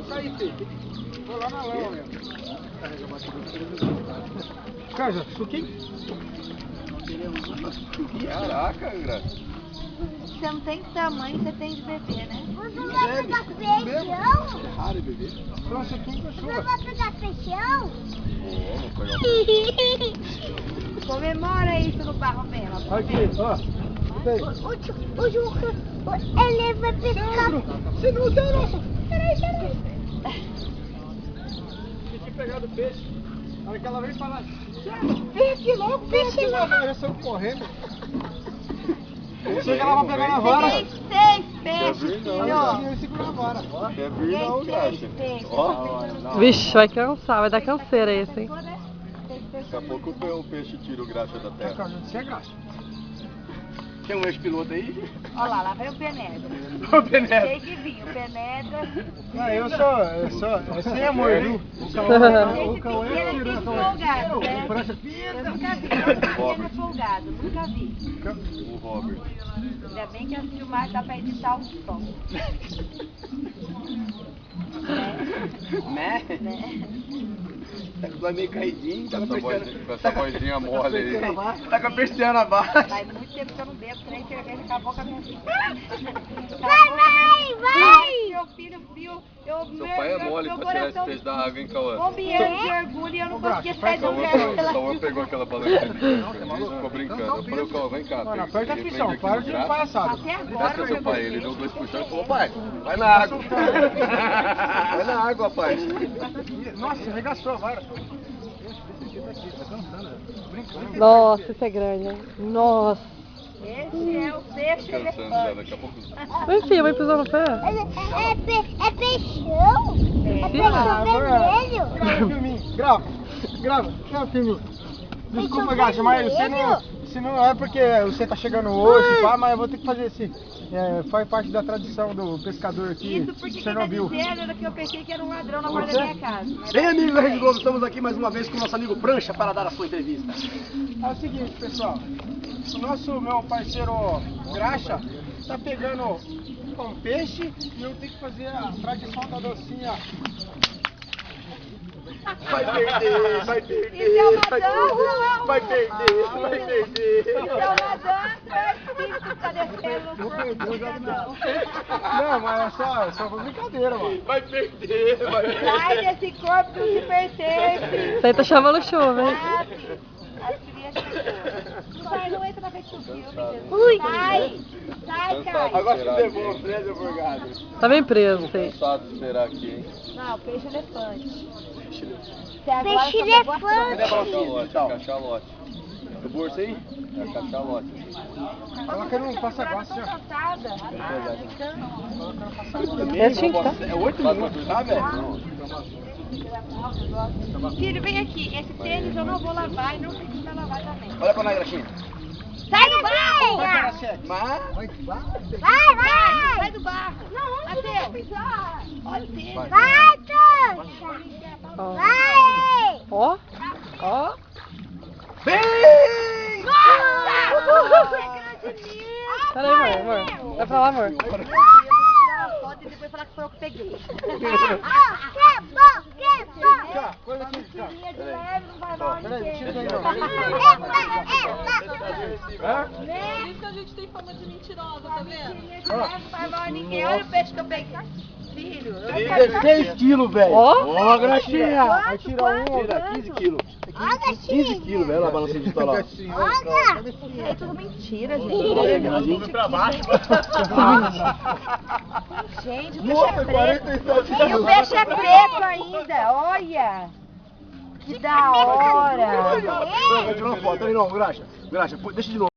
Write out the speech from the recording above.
cair, filho. Vou lá na lama mesmo. Canja, suquinho? Caraca, Angra. Você não tem tamanho, você tem de beber, né? Você vai pegar feijão? É raro beber. Só um suquinho com Você chuva. vai pegar feijão? Comemora isso no barro mesmo. Aqui, ó. Tem. O Juca, ele vai pescar. Você não deu, nossa. Peraí. Eu tinha pegado o peixe. A hora que ela veio falar, vem aqui logo, Peixe logo. Eu sou correndo. Chega lá pra pegar na vara. Tem 6 peixes, Quer vir, não, filho. Eu seguro na vara. Quer vir não, Tem Graxa. 6 peixes. Ó, Vixe, vai cansar, vai dar canseira esse, hein? daqui a pouco o peixe tira o graxa da terra. Você é graxa. Tem um ex-piloto aí? Olha lá vem o Penetra. O Penetra. Tem que vir, o Penetra. Ah, eu sou, é sem amor, viu? O cão Ele é tirando, folgado, né? prancha Eu nunca vi, ele é folgado, nunca vi. O Robert. Ainda bem que as filmagens dá pra editar o som. Né? Tá meio caidinho, tá com essa vozinha mole aí. Tá com a persiana abaixo. Faz muito tempo que eu não bebo, três cervejas, acabou com a minha vida. Vai! Meu filho viu, Seu pai é mole pra tirar esse peixe da água, hein, Cauã? bombeando de orgulho e eu não conseguia sair do lugar. Cauã pegou aquela balança de bicho, ficou brincando. Eu falei, Cauã, vem cá. Mano, aperta a Ele fissão, prende para aqui de no braço. palhaçada. Até Esse agora é seu eu pai, ele deu 2 puxões e falou, pai, vai na água. Vai na água, pai. Nossa, arregaçou a vara. Nossa, esse é grande, hein? Nossa. Esse é o peixe Cansando já, elefante. daqui a pouco. Vai, filho, vai pisar no pé. É peixão? É peixão vermelho? Grava o filminho, grava, grava o filminho. Desculpa, Gacha, mas se não é porque você tá chegando hoje, pá, mas eu vou ter que fazer esse. Faz parte da tradição do pescador aqui Isso porque de quem tá Chernobyl. dizendo era que eu pensei que era um ladrão na porta da minha casa. Bem, amigos da Rede Globo, estamos aqui mais uma vez com o nosso amigo Prancha para dar a sua entrevista. É o seguinte, pessoal, meu parceiro Graxa tá pegando um peixe e eu tenho que fazer a tradição da docinha. Vai perder, vai perder. Isso é uma dança, Vai perder, vai perder. Isso é uma dança, o espírito que tá descendo no corpo do cidadão. Não, mas é só uma brincadeira, mano. Vai perder, vai perder. Sai desse corpo que não te pertence. Isso aí tá chamando chuva, hein? As crianças chegou. Sai, não entra na frente do filme. Ui. Sai, Caio. Agora te devolvo, preso, Borgado. Tá bem preso, filho. Cansado de esperar aqui, hein? Não, peixe elefante. Peixe elefante. Cadê a cachalote? A cachalote. Do bolso aí? É a cachalote. Coloca no passa-gosto, Tô ó. cansada. Esse tinha que tá. É 8 minutos, tá, velho? Filho, vem aqui. Esse tênis eu não vou lavar e não precisa lavar também. Olha pra nós, Graxinha. Sai do barro! Mas... Vai! Sai do barro. Não, Mateus. Olha o tênis. Vai, Prancha! Ó. Vai! Ó. Ó. Pera aí, amor. Vai pra lá, amor. Pode depois falar que foi eu que peguei. Que bom! Cá, coisa aqui, cá. Tirinha de leve, não vai mal Peraí, ninguém. tira daí não. Epa! Por isso que a gente tem fama de mentirosa, tá vendo? Tirinha de leve, não vai mal ninguém. Olha o peixe que eu peguei. Filho, eu 16 quilos, velho. Ó. Ó, Graxinha. Aí tira um. Tira 15 quilos. Olha, 15 quilos, velho, na balança de lá. Olha! Isso é tudo mentira, gente. A gente pra baixo. Gente, o peixe Nossa, é preto. 47 E o peixe é preto ainda, olha. Que da hora. Vai tirar uma foto aí, não, Graxa. Graxa, deixa de novo.